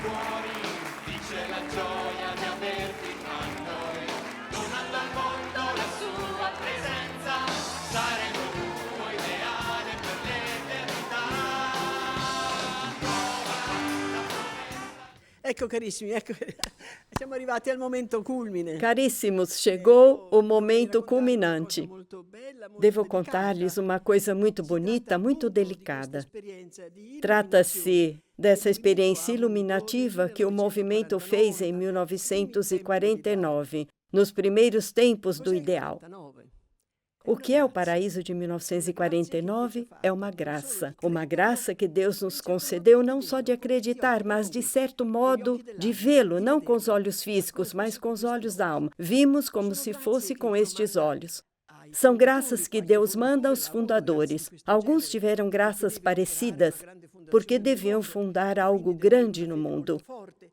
fuori, dice la gioia di averti tra noi, donando al mondo la sua presenza, saremo il tuo ideale per l'eternità. Ecco carissimi, ecco, siamo arrivati al momento culmine. Caríssimos, chegou o momento culminante. Devo contar-lhes uma coisa muito bonita, muito delicada. Trata-se dessa experiência iluminativa que o movimento fez em 1949, nos primeiros tempos do ideal. O que é o paraíso de 1949? É uma graça que Deus nos concedeu não só de acreditar, mas de certo modo de vê-lo, não com os olhos físicos, mas com os olhos da alma. Vimos como se fosse com estes olhos. São graças que Deus manda aos fundadores. Alguns tiveram graças parecidas, porque deviam fundar algo grande no mundo.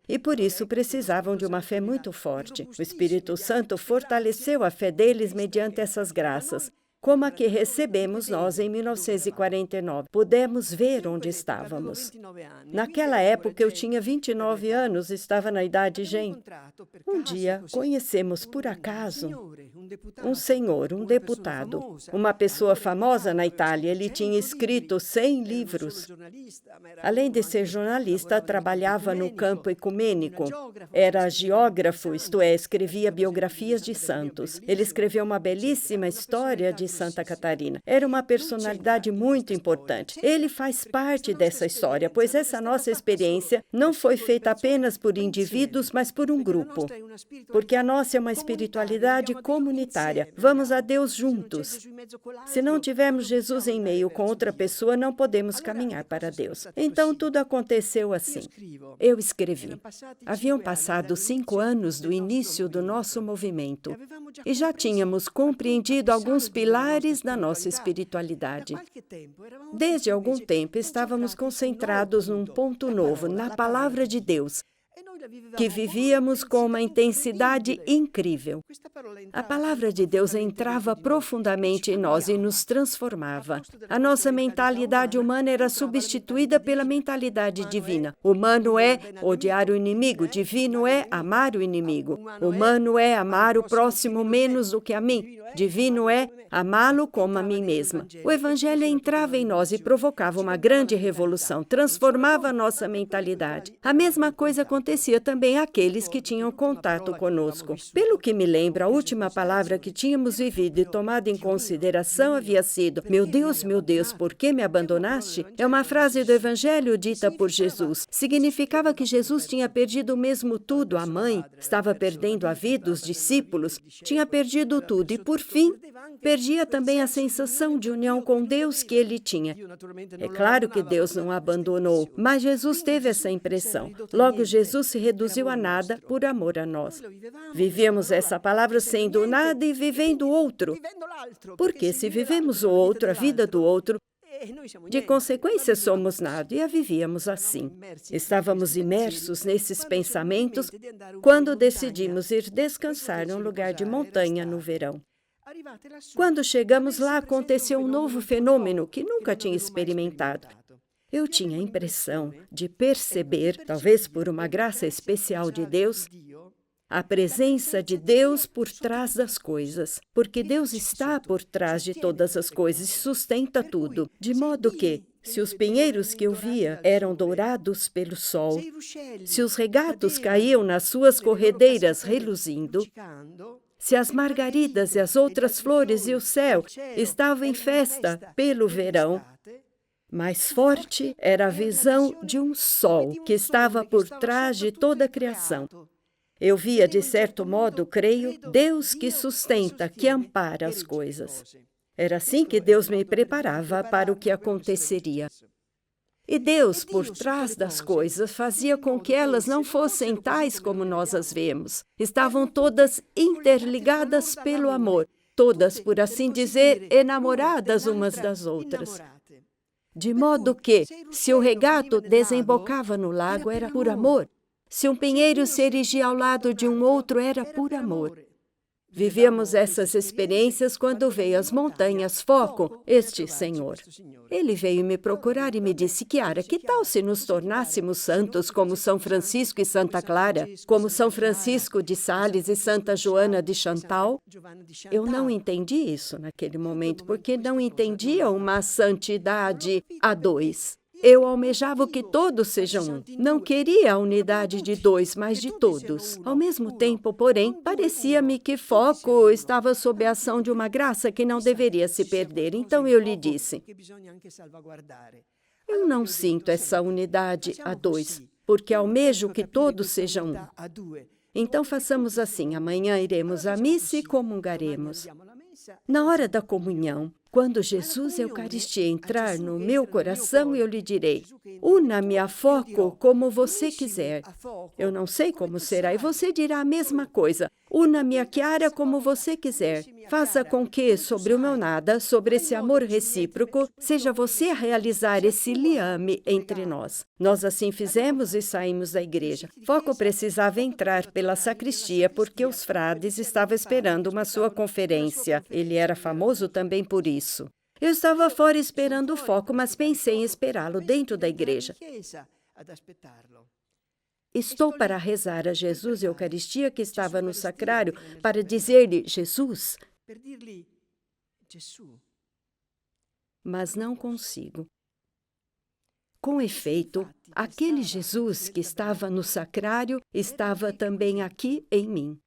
E por isso precisavam de uma fé muito forte. O Espírito Santo fortaleceu a fé deles mediante essas graças, como a que recebemos nós em 1949. Pudemos ver onde estávamos. Naquela época eu tinha 29 anos, estava na idade gen. Um dia conhecemos por acaso um senhor, um deputado, uma pessoa famosa na Itália. Ele tinha escrito 100 livros. Além de ser jornalista, trabalhava no campo ecumênico. Era geógrafo, isto é, escrevia biografias de santos. Ele escreveu uma belíssima história de Santa Catarina. Era uma personalidade muito importante. Ele faz parte dessa história, pois essa nossa experiência não foi feita apenas por indivíduos, mas por um grupo. Porque a nossa é uma espiritualidade comunitária. Vamos a Deus juntos. Se não tivermos Jesus em meio com outra pessoa, não podemos caminhar para Deus. Então tudo aconteceu assim. Eu escrevi. Haviam passado 5 anos do início do nosso movimento e já tínhamos compreendido alguns pilares da nossa espiritualidade. Desde algum tempo estávamos concentrados num ponto novo, na Palavra de Deus, que vivíamos com uma intensidade incrível. A palavra de Deus entrava profundamente em nós e nos transformava. A nossa mentalidade humana era substituída pela mentalidade divina. Humano é odiar o inimigo, divino é amar o inimigo. Humano é amar o próximo menos do que a mim. Divino é amá-lo como a mim mesma. O Evangelho entrava em nós e provocava uma grande revolução, transformava a nossa mentalidade. A mesma coisa acontecia também àqueles que tinham contato conosco. Pelo que me lembro, a última palavra que tínhamos vivido e tomado em consideração havia sido: meu Deus, por que me abandonaste? É uma frase do Evangelho dita por Jesus. Significava que Jesus tinha perdido mesmo tudo, a mãe, estava perdendo a vida, os discípulos, tinha perdido tudo e, por fim, perdia também a sensação de união com Deus que ele tinha. É claro que Deus não abandonou, mas Jesus teve essa impressão. Logo, Jesus se reduziu a nada por amor a nós. Vivíamos essa palavra sendo nada e vivendo o outro. Porque se vivemos o outro, a vida do outro, de consequência somos nada, e a vivíamos assim. Estávamos imersos nesses pensamentos quando decidimos ir descansar num lugar de montanha no verão. Quando chegamos lá, aconteceu um novo fenômeno que nunca tinha experimentado. Eu tinha a impressão de perceber, talvez por uma graça especial de Deus, a presença de Deus por trás das coisas. Porque Deus está por trás de todas as coisas e sustenta tudo. De modo que, se os pinheiros que eu via eram dourados pelo sol, se os regatos caíam nas suas corredeiras reluzindo, se as margaridas e as outras flores e o céu estavam em festa pelo verão, mais forte era a visão de um sol que estava por trás de toda a criação. Eu via, de certo modo, creio, Deus que sustenta, que ampara as coisas. Era assim que Deus me preparava para o que aconteceria. E Deus, por trás das coisas, fazia com que elas não fossem tais como nós as vemos. Estavam todas interligadas pelo amor, todas, por assim dizer, enamoradas umas das outras. De modo que, se o regato desembocava no lago, era por amor. Se um pinheiro se erigia ao lado de um outro, era por amor. Vivíamos essas experiências quando veio às montanhas Foco, este senhor. Ele veio me procurar e me disse: Chiara, que tal se nos tornássemos santos como São Francisco e Santa Clara, como São Francisco de Sales e Santa Joana de Chantal? Eu não entendi isso naquele momento, porque não entendia uma santidade a dois. Eu almejava que todos sejam um. Não queria a unidade de dois, mas de todos. Ao mesmo tempo, porém, parecia-me que Foco estava sob a ação de uma graça que não deveria se perder. Então eu lhe disse: eu não sinto essa unidade a dois, porque almejo que todos sejam um. Então façamos assim: amanhã iremos à missa e comungaremos. Na hora da comunhão, quando Jesus Eucaristia entrar no meu coração, eu lhe direi: una-me a Foco como você quiser. Eu não sei como será, e você dirá a mesma coisa. Una-me a Chiara como você quiser. Faça com que, sobre o meu nada, sobre esse amor recíproco, seja você a realizar esse liame entre nós. Nós assim fizemos e saímos da igreja. Foco precisava entrar pela sacristia porque os frades estavam esperando uma sua conferência. Ele era famoso também por isso. Eu estava fora esperando o Foco, mas pensei em esperá-lo dentro da igreja. Estou para rezar a Jesus Eucaristia que estava no sacrário, para dizer-lhe: Jesus, mas não consigo. Com efeito, aquele Jesus que estava no sacrário estava também aqui em mim.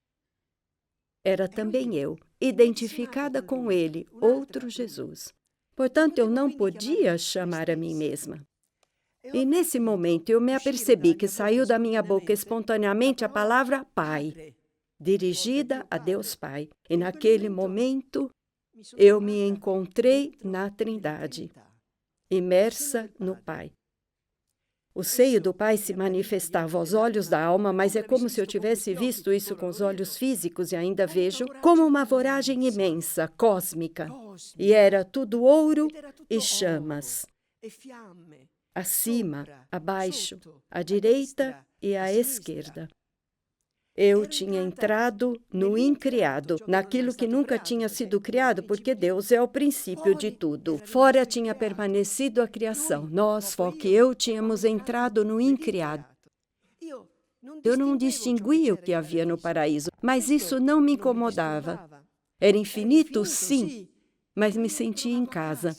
Era também eu, identificada com ele, outro Jesus. Portanto, eu não podia chamar a mim mesma. E nesse momento eu me apercebi que saiu da minha boca espontaneamente a palavra Pai, dirigida a Deus Pai. E naquele momento eu me encontrei na Trindade, imersa no Pai. O seio do Pai se manifestava aos olhos da alma, mas é como se eu tivesse visto isso com os olhos físicos e ainda vejo, como uma voragem imensa, cósmica. E era tudo ouro e chamas. Acima, abaixo, à direita e à esquerda. Eu tinha entrado no incriado, naquilo que nunca tinha sido criado, porque Deus é o princípio de tudo. Fora tinha permanecido a criação. Nós, Foco e eu, tínhamos entrado no incriado. Eu não distinguia o que havia no paraíso, mas isso não me incomodava. Era infinito, sim, mas me sentia em casa.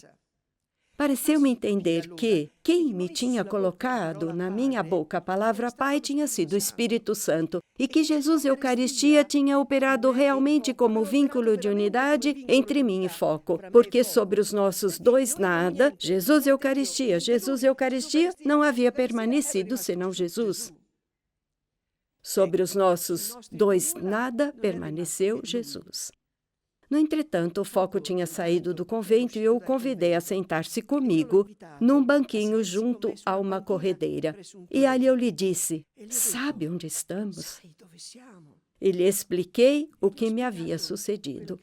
Pareceu-me entender que quem me tinha colocado na minha boca a palavra Pai tinha sido o Espírito Santo e que Jesus Eucaristia tinha operado realmente como vínculo de unidade entre mim e Foco, porque sobre os nossos dois nada, Jesus Eucaristia, não havia permanecido senão Jesus. Sobre os nossos dois nada permaneceu Jesus. No entretanto, o Foco tinha saído do convento e eu o convidei a sentar-se comigo num banquinho junto a uma corredeira. E ali eu lhe disse: sabe onde estamos? E lhe expliquei o que me havia sucedido.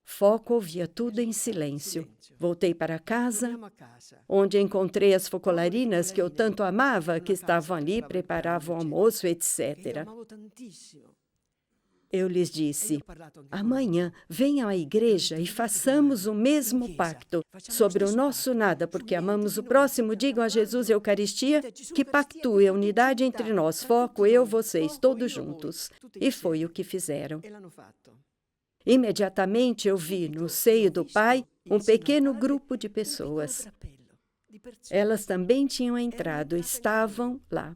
Foco ouvia tudo em silêncio. Voltei para casa, onde encontrei as focolarinas que eu tanto amava, que estavam ali, preparavam almoço, etc. Eu lhes disse: amanhã venham à igreja e façamos o mesmo pacto sobre o nosso nada, porque amamos o próximo. Digam a Jesus Eucaristia que pactue a unidade entre nós, Foco, eu, vocês, todos juntos. E foi o que fizeram. Imediatamente eu vi no seio do Pai um pequeno grupo de pessoas. Elas também tinham entrado, estavam lá.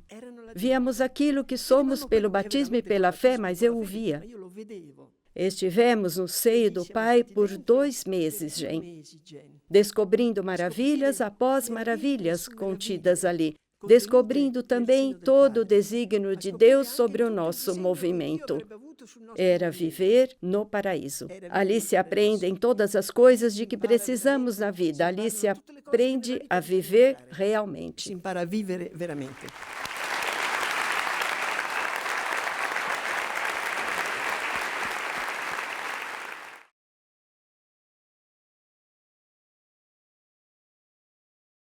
Víamos aquilo que somos pelo batismo e pela fé, mas eu o via. Estivemos no seio do Pai por 2 meses, gente, descobrindo maravilhas após maravilhas contidas ali, descobrindo também todo o desígnio de Deus sobre o nosso movimento. Era viver no paraíso. Ali se aprendem todas as coisas de que precisamos na vida. Ali se aprende a viver realmente. Para viver veramente.